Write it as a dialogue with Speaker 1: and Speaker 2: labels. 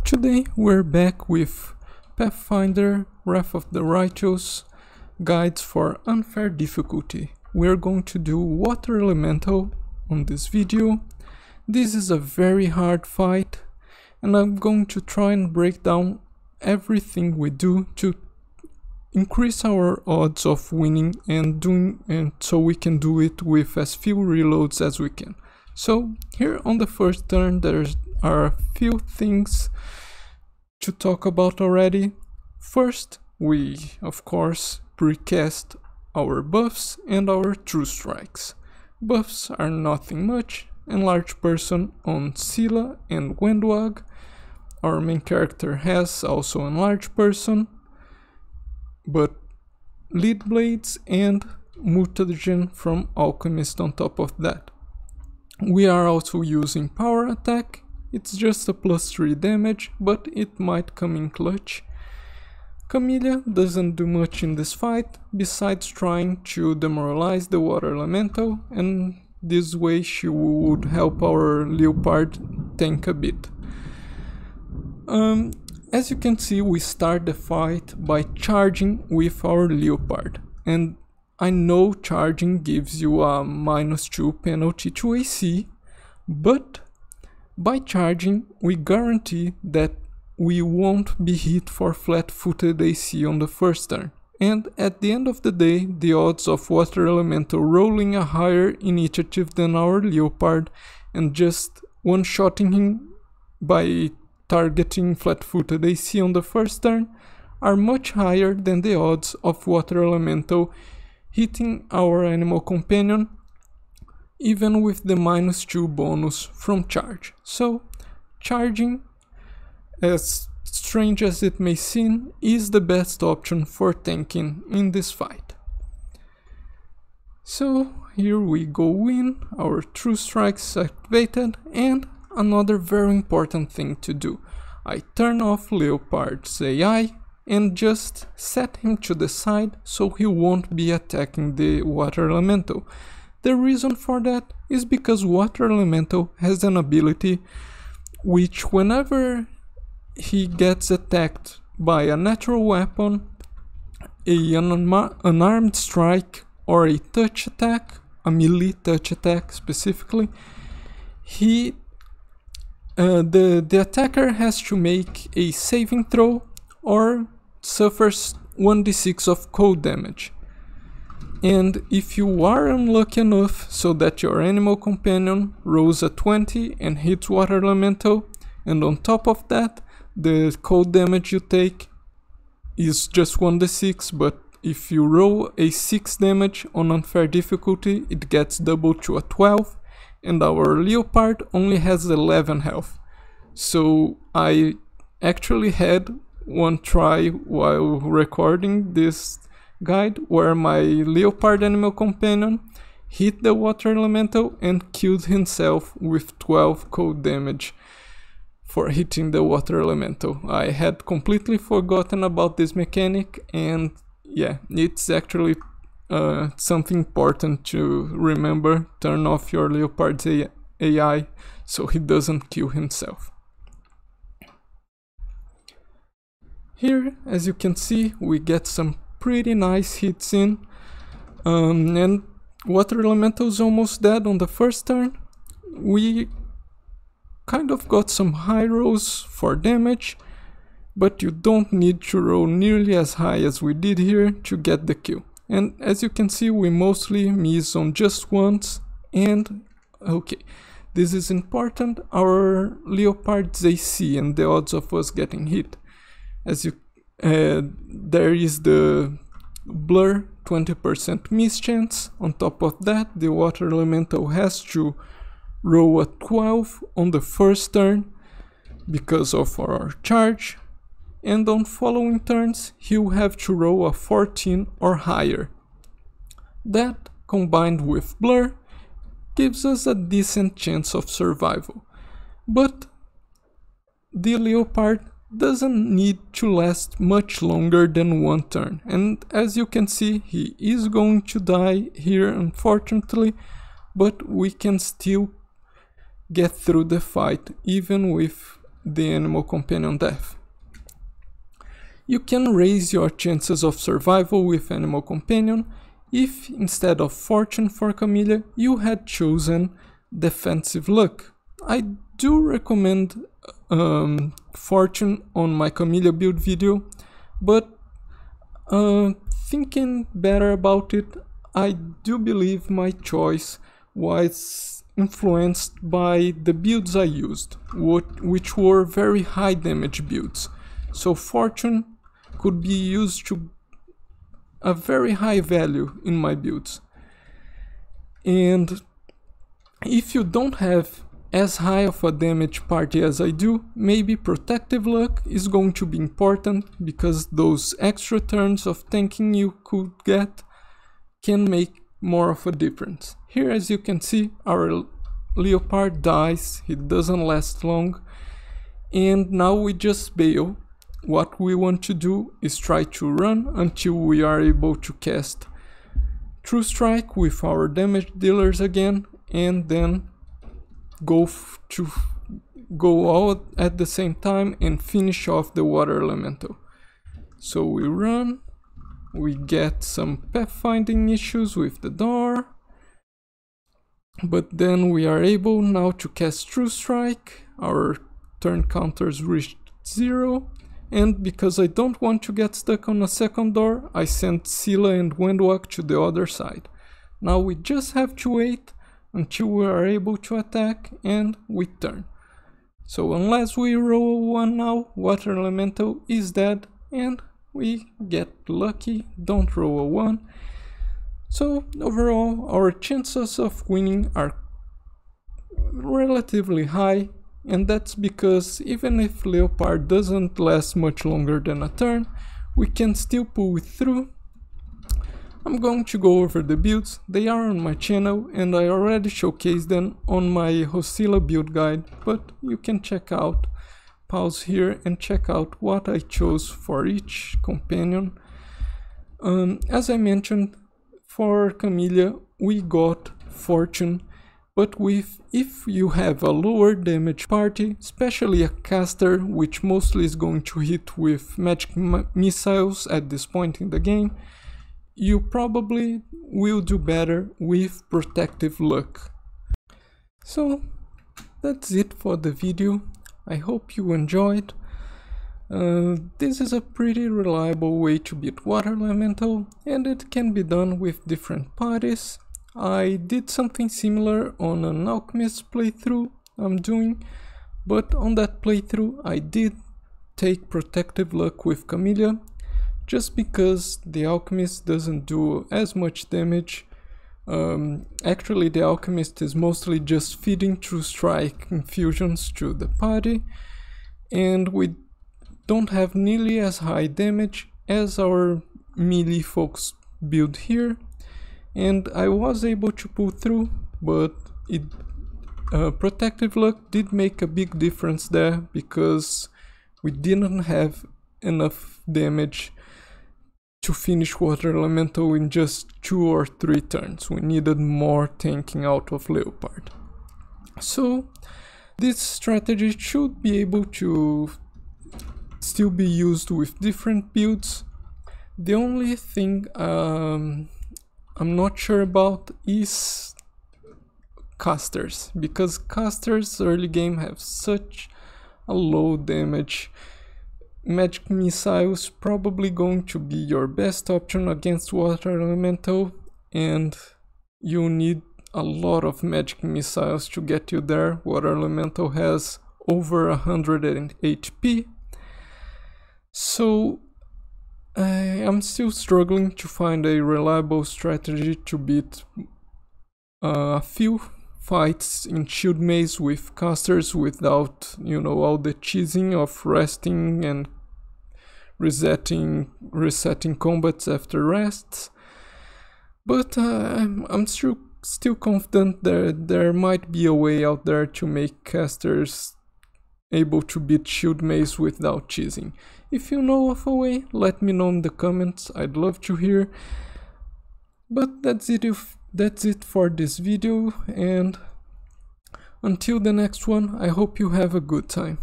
Speaker 1: Today we're back with Pathfinder Wrath of the Righteous guides for unfair difficulty. We're going to do Water Elemental on this video. This is a very hard fight and I'm going to try and break down everything we do to increase our odds of winning and so we can do it with as few reloads as we can. So here on the first turn there are a few things to talk about already. First, we of course precast our buffs and our true strikes. Buffs are nothing much: enlarge person on Scylla and Wendwag. Our main character has also enlarge person, but lead blades and mutagen from alchemist on top of that. We are also using power attack. It's just a +3 damage, but it might come in clutch. Camellia doesn't do much in this fight, besides trying to demoralize the water elemental, and this way she would help our leopard tank a bit. As you can see, we start the fight by charging with our leopard, and I know charging gives you a -2 penalty to AC, but by charging, we guarantee that we won't be hit for flat-footed AC on the first turn. And at the end of the day, the odds of Water Elemental rolling a higher initiative than our Leopard and just one-shotting him by targeting flat-footed AC on the first turn are much higher than the odds of Water Elemental hitting our animal companion, even with the -2 bonus from charge. So, charging, as strange as it may seem, is the best option for tanking in this fight. So, here we go in, our true strikes activated, and another very important thing to do. I turn off Leopard's AI and just set him to the side so he won't be attacking the Water Elemental. The reason for that is because Water Elemental has an ability which, whenever he gets attacked by a natural weapon, an unarmed strike, or a touch attack, a melee touch attack specifically, the attacker has to make a saving throw or suffers 1d6 of cold damage. And if you are unlucky enough so that your animal companion rolls a 20 and hits Water Elemental, and on top of that the cold damage you take is just 1d6, but if you roll a 6 damage on unfair difficulty it gets doubled to a 12, and our leopard only has 11 health. So I actually had one try while recording this guide where my leopard animal companion hit the Water Elemental and killed himself with 12 cold damage for hitting the Water Elemental. I had completely forgotten about this mechanic, and yeah, it's actually something important to remember. Turn off your leopard's AI so he doesn't kill himself. Here, as you can see, we get some pretty nice hits in, and Water Elemental is almost dead on the first turn. We kind of got some high rolls for damage, but you don't need to roll nearly as high as we did here to get the kill. And as you can see, we mostly miss on just once, and okay, this is important, our Leopard's AC and the odds of us getting hit. As you there is the blur 20% miss chance. On top of that, the Water Elemental has to roll a 12 on the first turn because of our charge, and on following turns he'll have to roll a 14 or higher. That, combined with blur, gives us a decent chance of survival. But the leopard doesn't need to last much longer than one turn, and as you can see, he is going to die here unfortunately, but we can still get through the fight even with the animal companion death. You can raise your chances of survival with animal companion if, instead of fortune for Camellia, you had chosen defensive luck. I do recommend fortune on my Camellia build video, but thinking better about it, I do believe my choice was influenced by the builds I used, which were very high damage builds. So fortune could be used to a very high value in my builds. And if you don't have as high of a damage party as I do, maybe protective luck is going to be important, because those extra turns of tanking you could get can make more of a difference. Here, as you can see, our leopard dies, he doesn't last long, and now we just bail. What we want to do is try to run until we are able to cast True Strike with our damage dealers again, and then go all at the same time and finish off the water elemental. So we run, we get some pathfinding issues with the door, but then we are able now to cast True Strike. Our turn counters reached 0, and because I don't want to get stuck on a second door, I sent Scylla and Windwalk to the other side. Now we just have to wait until we are able to attack, and we turn. So unless we roll 1 now, water elemental is dead, and we get lucky, don't roll a 1. So overall, our chances of winning are relatively high, and that's because even if Leopard doesn't last much longer than a turn, we can still pull it through. I'm going to go over the builds. They are on my channel and I already showcased them on my Hosilla build guide, but you can pause here and check out what I chose for each companion. As I mentioned, for Camellia we got Fortune, but if you have a lower damage party, especially a caster, which mostly is going to hit with magic missiles at this point in the game, you probably will do better with protective luck. So that's it for the video. I hope you enjoyed. This is a pretty reliable way to beat water elemental, and it can be done with different parties. I did something similar on an alchemist playthrough I'm doing, but on that playthrough I did take protective luck with Camellia, just because the alchemist doesn't do as much damage. Actually, the alchemist is mostly just feeding True Strike infusions to the party, and we don't have nearly as high damage as our melee folks build here. And I was able to pull through, but protective luck did make a big difference there, because we didn't have enough damage to finish water elemental in just 2 or 3 turns. We needed more tanking out of Leopard. So this strategy should be able to still be used with different builds. The only thing I'm not sure about is casters, because casters early game have such a low damage. Magic missiles probably going to be your best option against water elemental, and you need a lot of magic missiles to get you there. Water elemental has over 100 HP, so I'm still struggling to find a reliable strategy to beat a few fights in shield maze with casters without, all the cheesing of resting and resetting combats after rests. But I'm still confident that there might be a way out there to make casters able to beat shield maze without cheesing. If you know of a way, let me know in the comments, I'd love to hear. But that's it for this video, and until the next one, I hope you have a good time.